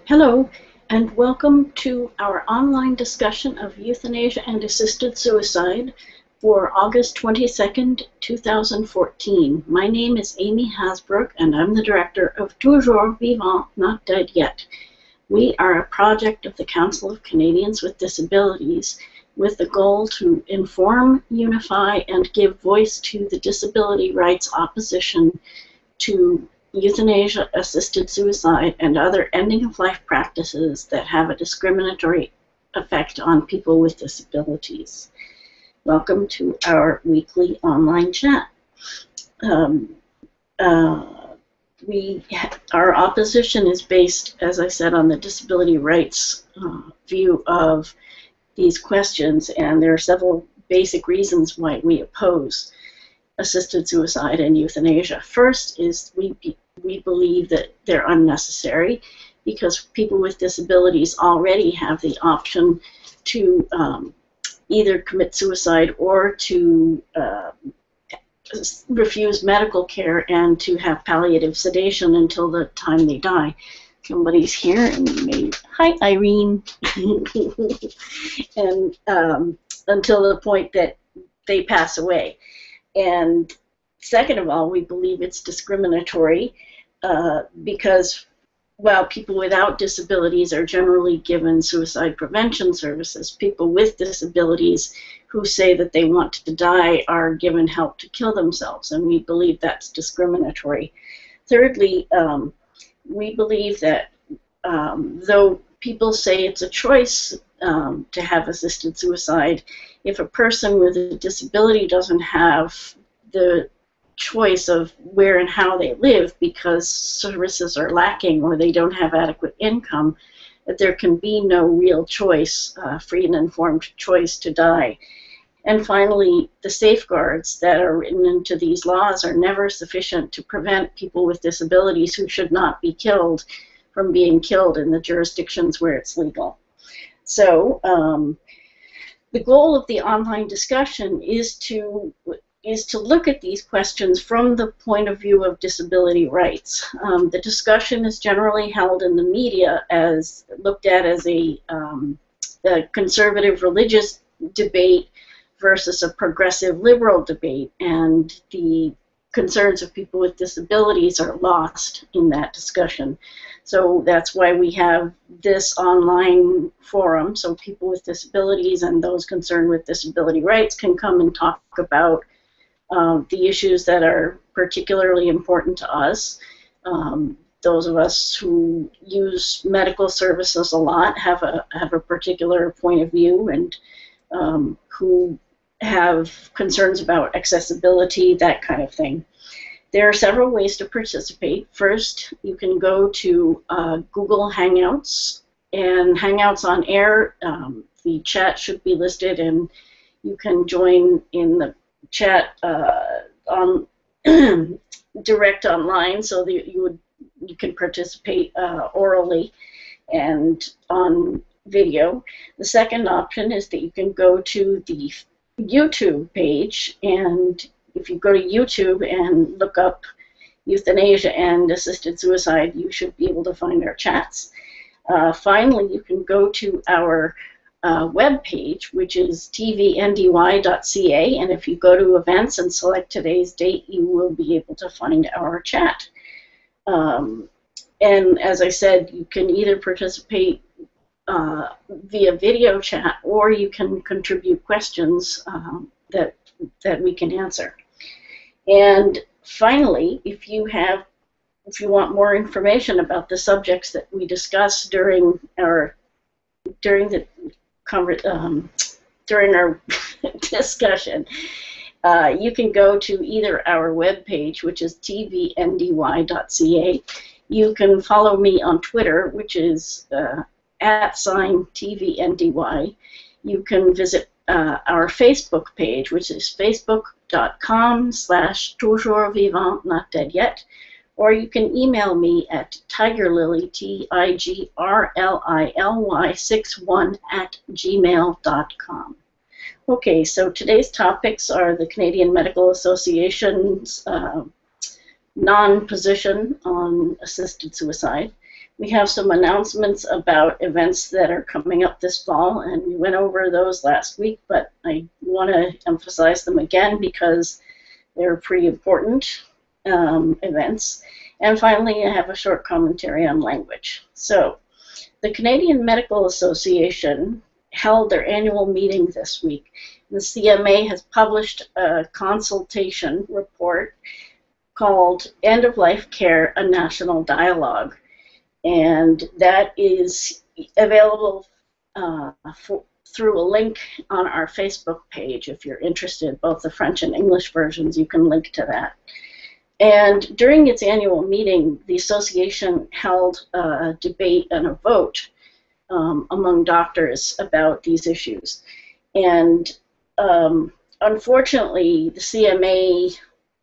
Hello, and welcome to our online discussion of euthanasia and assisted suicide for August 22nd, 2014. My name is Amy Hasbrook, and I'm the director of Toujours Vivant, Not Dead Yet. We are a project of the Council of Canadians with Disabilities with the goal to inform, unify, and give voice to the disability rights opposition to euthanasia, assisted suicide, and other ending-of-life practices that have a discriminatory effect on people with disabilities. Welcome to our weekly online chat. Our opposition is based, as I said, on the disability rights view of these questions, and there are several basic reasons why we oppose assisted suicide and euthanasia. First is we believe that they're unnecessary because people with disabilities already have the option to either commit suicide or to refuse medical care and to have palliative sedation until the time they die. Somebody's here, and maybe, hi Irene, and until the point that they pass away. And second of all, we believe it's discriminatory because while people without disabilities are generally given suicide prevention services, people with disabilities who say that they want to die are given help to kill themselves, and we believe that's discriminatory. Thirdly, we believe that though people say it's a choice to have assisted suicide, if a person with a disability doesn't have the choice of where and how they live because services are lacking or they don't have adequate income, that there can be no real choice, free and informed choice to die. And finally, the safeguards that are written into these laws are never sufficient to prevent people with disabilities who should not be killed from being killed in the jurisdictions where it's legal. So the goal of the online discussion is to look at these questions from the point of view of disability rights. The discussion is generally held in the media as looked at as a conservative religious debate versus a progressive liberal debate, and the concerns of people with disabilities are lost in that discussion. So that's why we have this online forum, so people with disabilities and those concerned with disability rights can come and talk about the issues that are particularly important to us. Those of us who use medical services a lot have a particular point of view, and who have concerns about accessibility, that kind of thing. There are several ways to participate. First, you can go to Google Hangouts and Hangouts on Air. The chat should be listed, and you can join in the chat on direct online, so that you can participate orally and on video. The second option is that you can go to the YouTube page, and if you go to YouTube and look up euthanasia and assisted suicide, you should be able to find our chats. Finally, you can go to our web page, which is tvndy.ca, and if you go to events and select today's date, you will be able to find our chat. And as I said, you can either participate via video chat, or you can contribute questions that we can answer. And finally, if you want more information about the subjects that we discuss during our discussion, you can go to either our web page, which is tvndy.ca. You can follow me on Twitter, which is @TVNDY. You can visit our Facebook page, which is facebook.com/toujourvivant, not dead yet, or you can email me at tigerlily, tigrlily61@gmail.com. Okay, so today's topics are the Canadian Medical Association's non-position on assisted suicide, We have some announcements about events that are coming up this fall, and we went over those last week, but I want to emphasize them again because they're pretty important events. And finally, I have a short commentary on language. So, the Canadian Medical Association held their annual meeting this week. The CMA has published a consultation report called End of Life Care, a National Dialogue. And that is available through a link on our Facebook page. If you're interested, both the French and English versions, you can link to that. And during its annual meeting, the association held a debate and a vote among doctors about these issues. And unfortunately, the CMA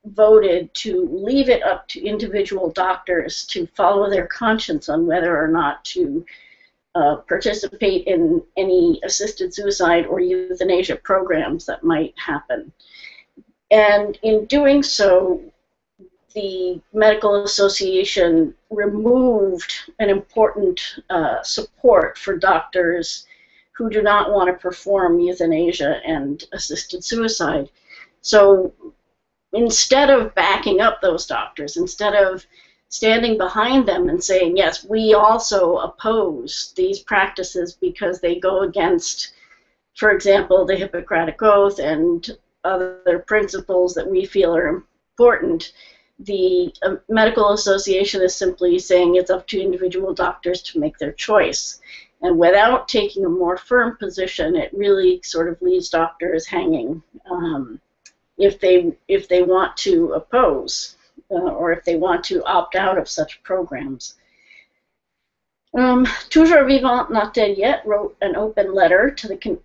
voted to leave it up to individual doctors to follow their conscience on whether or not to participate in any assisted suicide or euthanasia programs that might happen. And in doing so, the Medical Association removed an important support for doctors who do not want to perform euthanasia and assisted suicide. So instead of backing up those doctors, instead of standing behind them and saying, yes, we also oppose these practices because they go against, for example, the Hippocratic Oath and other principles that we feel are important, the Medical Association is simply saying it's up to individual doctors to make their choice. And without taking a more firm position, it really sort of leaves doctors hanging if they want to oppose or if they want to opt out of such programs. Toujours Vivant, Not Dead Yet wrote an open letter to the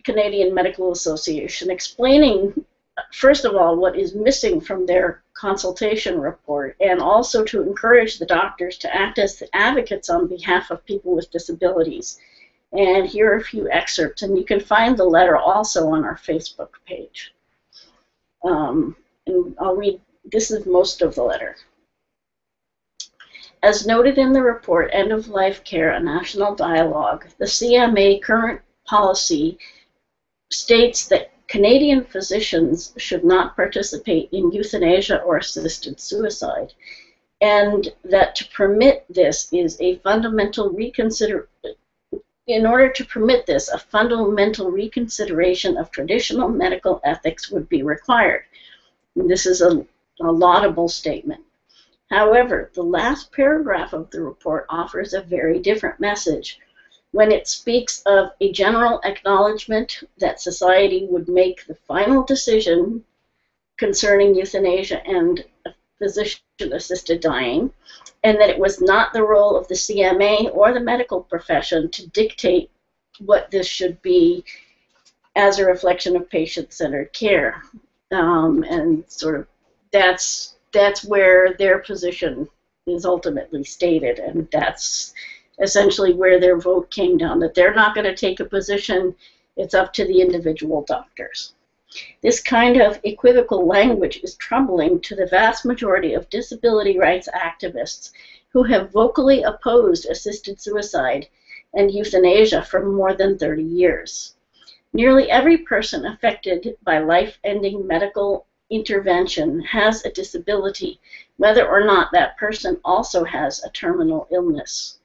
Canadian Medical Association explaining, first of all, what is missing from their consultation report, and also to encourage the doctors to act as the advocates on behalf of people with disabilities. And here are a few excerpts, and you can find the letter also on our Facebook page. And I'll read, this is most of the letter. As noted in the report, End of Life Care, a National Dialogue, the CMA current policy states that Canadian physicians should not participate in euthanasia or assisted suicide, and that to permit this is a fundamental in order to permit this, a fundamental reconsideration of traditional medical ethics would be required. And this is a laudable statement. However, the last paragraph of the report offers a very different message. When it speaks of a general acknowledgement that society would make the final decision concerning euthanasia and physician-assisted dying, and that it was not the role of the CMA or the medical profession to dictate what this should be as a reflection of patient-centered care. And sort of that's where their position is ultimately stated, and that's essentially where their vote came down, that they're not going to take a position, it's up to the individual doctors. This kind of equivocal language is troubling to the vast majority of disability rights activists who have vocally opposed assisted suicide and euthanasia for more than 30 years. Nearly every person affected by life-ending medical intervention has a disability, whether or not that person also has a terminal illness.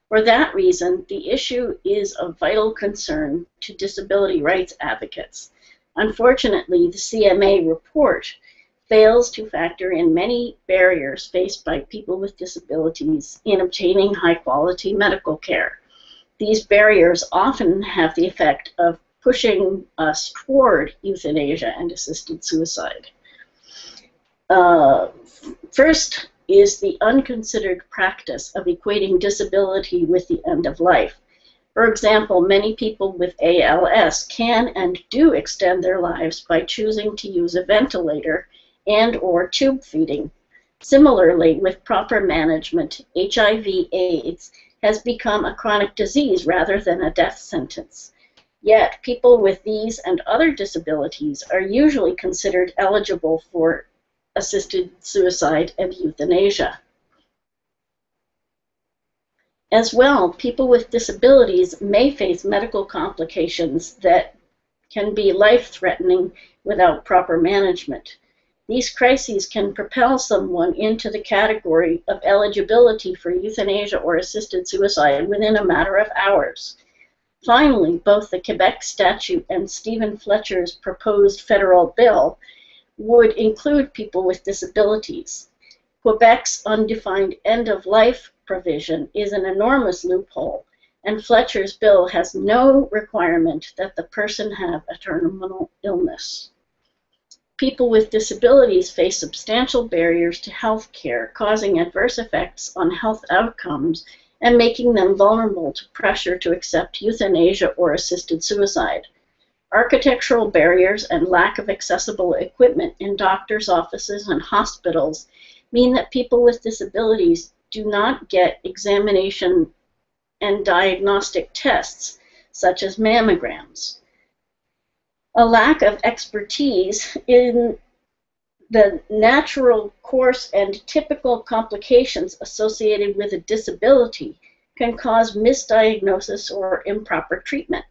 For that reason, the issue is of vital concern to disability rights advocates. Unfortunately, the CMA report fails to factor in many barriers faced by people with disabilities in obtaining high-quality medical care. These barriers often have the effect of pushing us toward euthanasia and assisted suicide. First is the unconsidered practice of equating disability with the end of life. For example, many people with ALS can and do extend their lives by choosing to use a ventilator and/or tube feeding. Similarly, with proper management, HIV/AIDS has become a chronic disease rather than a death sentence. Yet, people with these and other disabilities are usually considered eligible for assisted suicide and euthanasia. As well, people with disabilities may face medical complications that can be life-threatening without proper management. These crises can propel someone into the category of eligibility for euthanasia or assisted suicide within a matter of hours. Finally, both the Quebec statute and Stephen Fletcher's proposed federal bill would include people with disabilities. Quebec's undefined end-of-life provision is an enormous loophole, and Fletcher's bill has no requirement that the person have a terminal illness. People with disabilities face substantial barriers to health care, causing adverse effects on health outcomes and making them vulnerable to pressure to accept euthanasia or assisted suicide. Architectural barriers and lack of accessible equipment in doctors' offices and hospitals mean that people with disabilities do not get examination and diagnostic tests, such as mammograms. A lack of expertise in the natural course and typical complications associated with a disability can cause misdiagnosis or improper treatment.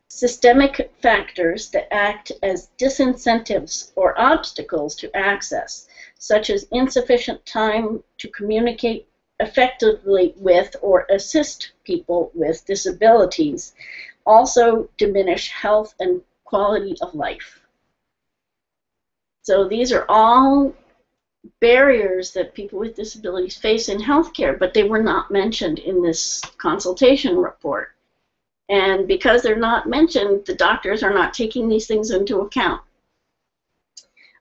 Systemic factors that act as disincentives or obstacles to access, such as insufficient time to communicate effectively with or assist people with disabilities, also diminish health and quality of life. So these are all barriers that people with disabilities face in healthcare, but they were not mentioned in this consultation report. And because they're not mentioned, the doctors are not taking these things into account.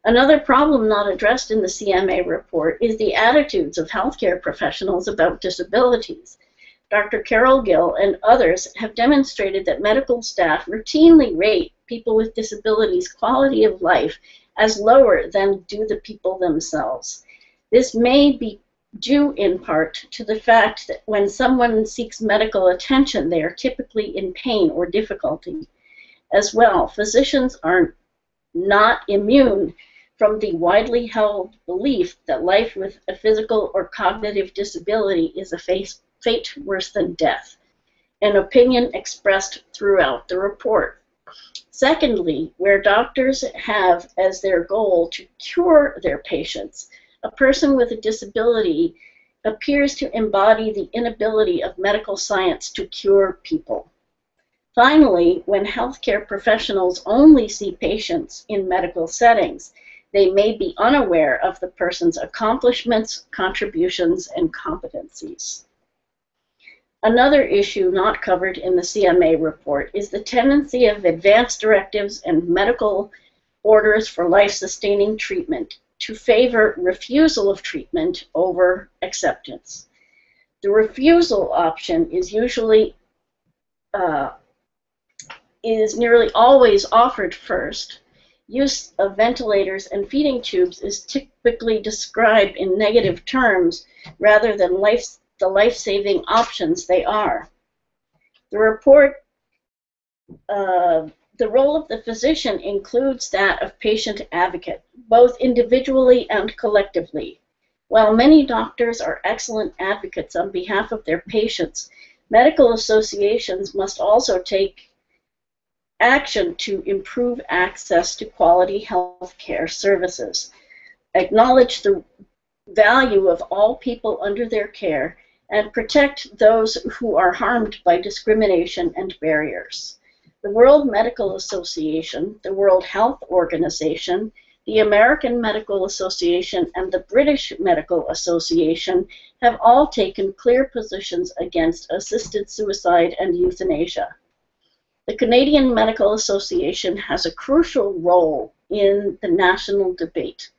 Another problem not addressed in the CMA report is the attitudes of healthcare professionals about disabilities. Dr. Carol Gill and others have demonstrated that medical staff routinely rate people with disabilities' quality of life as lower than do the people themselves. This may be due in part to the fact that when someone seeks medical attention, they are typically in pain or difficulty. As well, physicians are not immune from the widely held belief that life with a physical or cognitive disability is a fate worse than death, an opinion expressed throughout the report. Secondly, where doctors have as their goal to cure their patients, a person with a disability appears to embody the inability of medical science to cure people. Finally, when healthcare professionals only see patients in medical settings, they may be unaware of the person's accomplishments, contributions, and competencies. Another issue not covered in the CMA report is the tendency of advance directives and medical orders for life-sustaining treatment to favor refusal of treatment over acceptance. The refusal option is nearly always offered first. Use of ventilators and feeding tubes is typically described in negative terms rather than the life-saving options they are. The report, the role of the physician includes that of patient advocate, both individually and collectively. While many doctors are excellent advocates on behalf of their patients, medical associations must also take action to improve access to quality health care services, acknowledge the value of all people under their care, and protect those who are harmed by discrimination and barriers. The World Medical Association, the World Health Organization, the American Medical Association, and the British Medical Association have all taken clear positions against assisted suicide and euthanasia. The Canadian Medical Association has a crucial role in the national debate.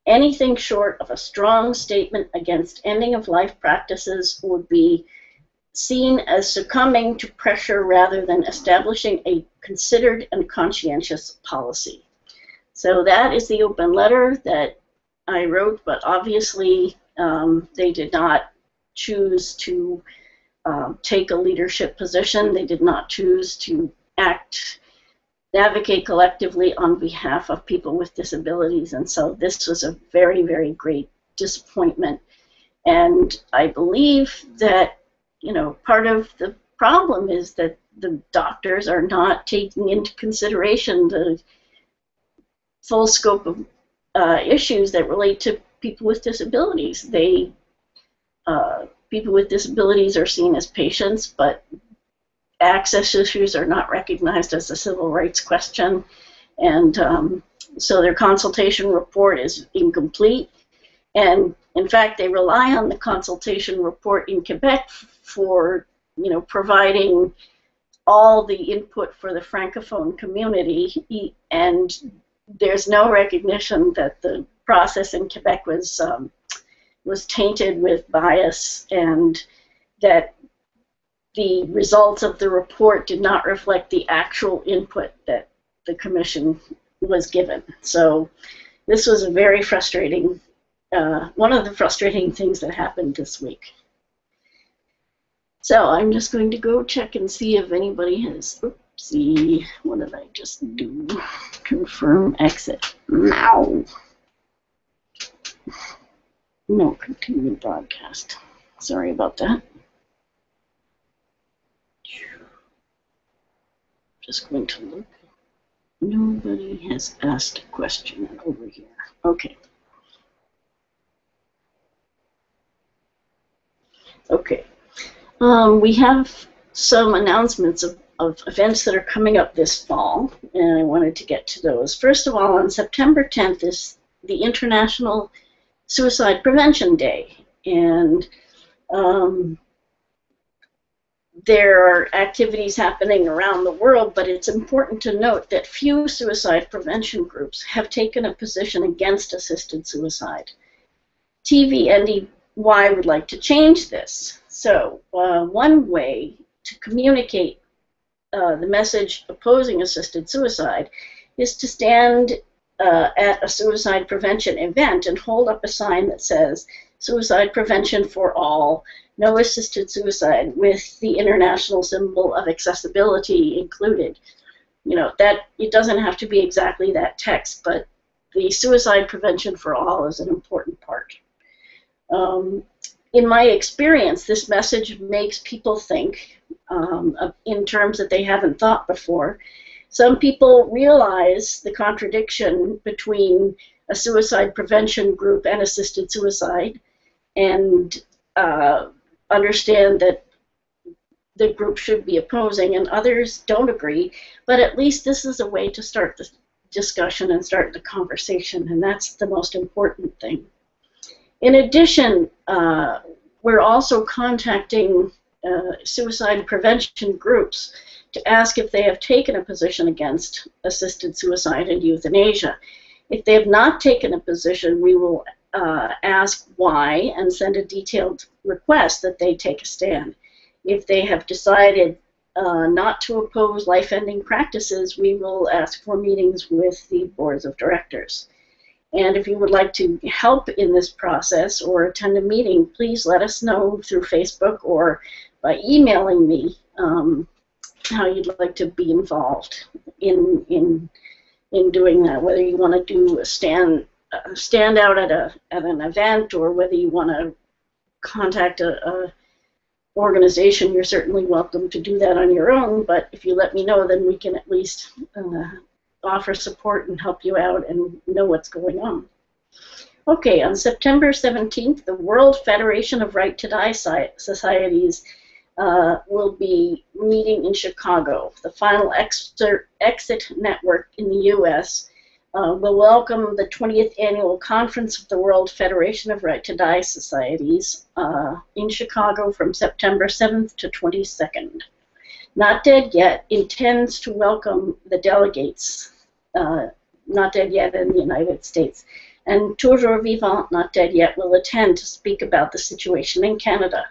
Anything short of a strong statement against ending of life practices would be seen as succumbing to pressure rather than establishing a considered and conscientious policy. So that is the open letter that I wrote, but obviously they did not choose to take a leadership position. They did not choose to advocate collectively on behalf of people with disabilities, and so this was a very, very great disappointment. And I believe that part of the problem is that the doctors are not taking into consideration the full scope of issues that relate to people with disabilities. People with disabilities are seen as patients, but access issues are not recognized as a civil rights question, and so their consultation report is incomplete. And in fact, they rely on the consultation report in Quebec for providing all the input for the Francophone community, and there's no recognition that the process in Quebec was tainted with bias, and that the results of the report did not reflect the actual input that the commission was given. So this was a very frustrating, one of the frustrating things that happened this week. So I'm just going to go check and see if anybody has, oopsie, what did I just do? Confirm exit. Now. No, continue broadcast. Sorry about that. Just going to look. Nobody has asked a question over here. Okay. Okay. We have some announcements of events that are coming up this fall, and I wanted to get to those. First of all, on September 10th is the International Suicide Prevention Day, and there are activities happening around the world, but it's important to note that few suicide prevention groups have taken a position against assisted suicide. TVNDY would like to change this. So one way to communicate the message opposing assisted suicide is to stand at a suicide prevention event and hold up a sign that says "Suicide Prevention for All, No Assisted Suicide," with the international symbol of accessibility included. That it doesn't have to be exactly that text, but the suicide prevention for all is an important part. In my experience, this message makes people think in terms that they haven't thought before. Some people realize the contradiction between a suicide prevention group and assisted suicide, and understand that the group should be opposing, and others don't agree, but at least this is a way to start the discussion and start the conversation, and that's the most important thing. In addition, we're also contacting suicide prevention groups to ask if they have taken a position against assisted suicide and euthanasia. If they have not taken a position, we will ask why and send a detailed request that they take a stand. If they have decided not to oppose life-ending practices, we will ask for meetings with the boards of directors. And if you would like to help in this process or attend a meeting, please let us know through Facebook or by emailing me how you'd like to be involved in doing that, whether you want to do a stand out at an event, or whether you want to contact a organization. You're certainly welcome to do that on your own, but if you let me know, then we can at least offer support and help you out and know what's going on. Okay, on September 17th, the World Federation of Right to Die Societies will be meeting in Chicago. The final exit network in the U.S. Will welcome the 20th Annual Conference of the World Federation of Right to Die Societies in Chicago from September 7th to 22nd. Not Dead Yet intends to welcome the delegates, Not Dead Yet in the United States, and Toujours Vivant, Not Dead Yet will attend to speak about the situation in Canada.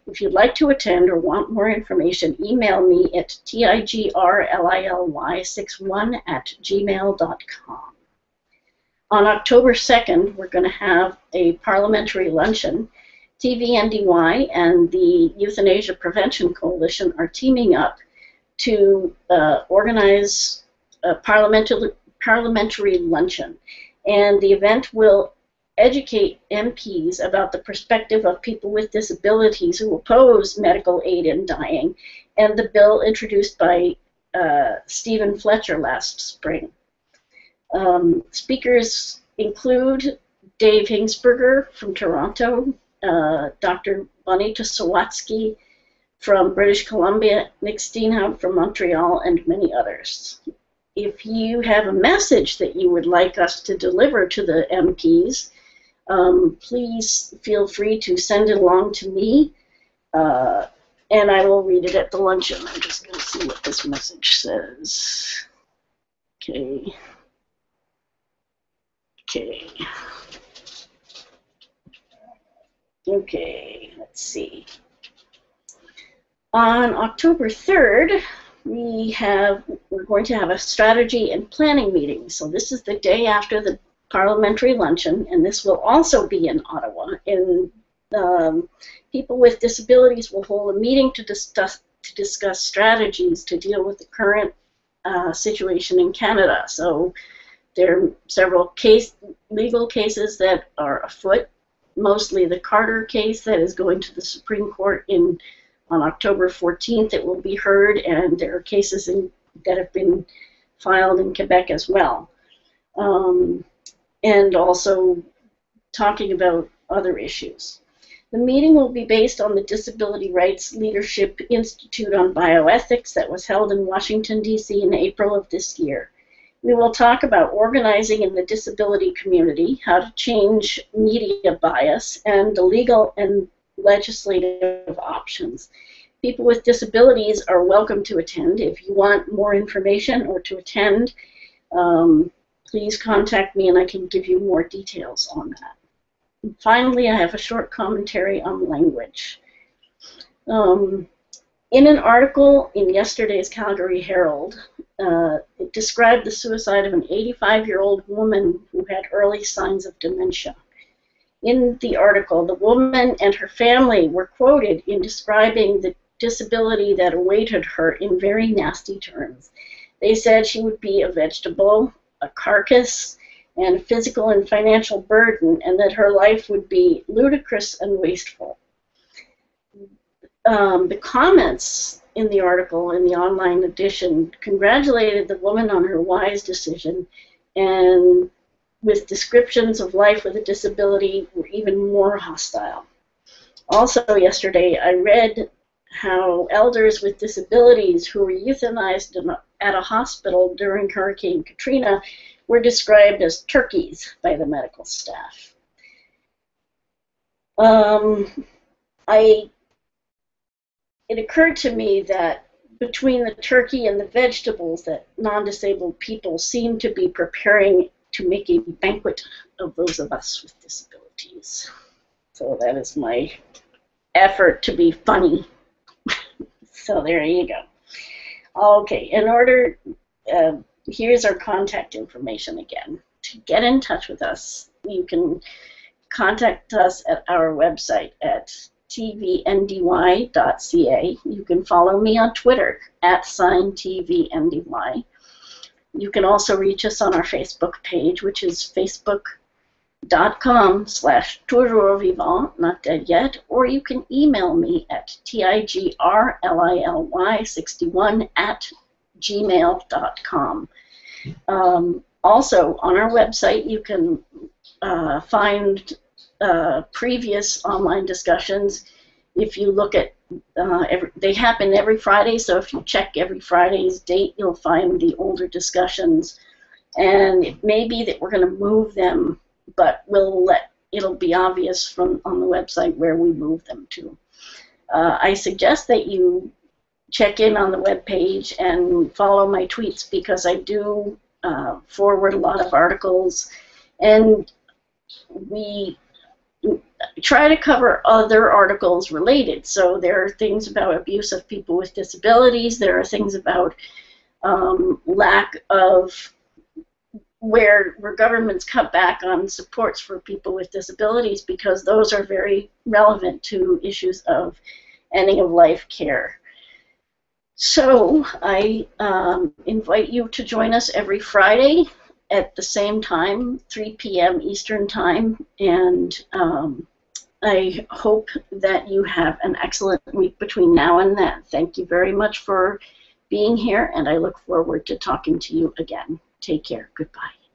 If you'd like to attend or want more information, email me at tigrlly61@gmail.com. On October 2nd, we're going to have a parliamentary luncheon. TVNDY and the Euthanasia Prevention Coalition are teaming up to organize a parliamentary luncheon. And the event will educate MPs about the perspective of people with disabilities who oppose medical aid in dying, and the bill introduced by Stephen Fletcher last spring. Speakers include Dave Hingsberger from Toronto, Dr. Bonita Sawatsky from British Columbia, Nick Steenhout from Montreal, and many others. If you have a message that you would like us to deliver to the MPs, please feel free to send it along to me, and I will read it at the luncheon. I'm just going to see what this message says. Okay. Okay, let's see. On October 3rd, we're going to have a strategy and planning meeting. So this is the day after the parliamentary luncheon, and this will also be in Ottawa. And people with disabilities will hold a meeting to discuss strategies to deal with the current situation in Canada. So there are several legal cases that are afoot, mostly the Carter case that is going to the Supreme Court on October 14th. It will be heard, and there are cases that have been filed in Quebec as well. And also talking about other issues. The meeting will be based on the Disability Rights Leadership Institute on Bioethics that was held in Washington, D.C. in April of this year. We will talk about organizing in the disability community, how to change media bias, and the legal and legislative options. People with disabilities are welcome to attend. If you want more information or to attend, please contact me and I can give you more details on that. And finally, I have a short commentary on language. In an article in yesterday's Calgary Herald, it described the suicide of an 85-year-old woman who had early signs of dementia. In the article, the woman and her family were quoted in describing the disability that awaited her in very nasty terms. They said she would be a vegetable, a carcass, and a physical and financial burden, and that her life would be ludicrous and wasteful. The comments in the article, in the online edition, congratulated the woman on her wise decision, and with descriptions of life with a disability were even more hostile. Also yesterday, I read how elders with disabilities who were euthanized at a hospital during Hurricane Katrina were described as turkeys by the medical staff. It occurred to me that between the turkey and the vegetables that non-disabled people seem to be preparing to make a banquet of those of us with disabilities. So that is my effort to be funny. So there you go. Okay, here's our contact information again. To get in touch with us, you can contact us at our website at tvndy.ca. You can follow me on Twitter at @TVNDY. You can also reach us on our Facebook page, which is facebook.com/toujourvivant, not dead yet, or you can email me at tigrlily61@gmail.com. Also, on our website, you can find previous online discussions. If you look at, they happen every Friday, so if you check every Friday's date, you'll find the older discussions. And it may be that we're going to move them, but it'll be obvious on the website where we move them to. I suggest that you check in on the webpage and follow my tweets, because I do forward a lot of articles, and we try to cover other articles related. So there are things about abuse of people with disabilities, there are things about lack of where governments cut back on supports for people with disabilities, because those are very relevant to issues of ending of life care. So I invite you to join us every Friday at the same time, 3 p.m. Eastern Time, and I hope that you have an excellent week between now and then. Thank you very much for being here, and I look forward to talking to you again. Take care. Goodbye.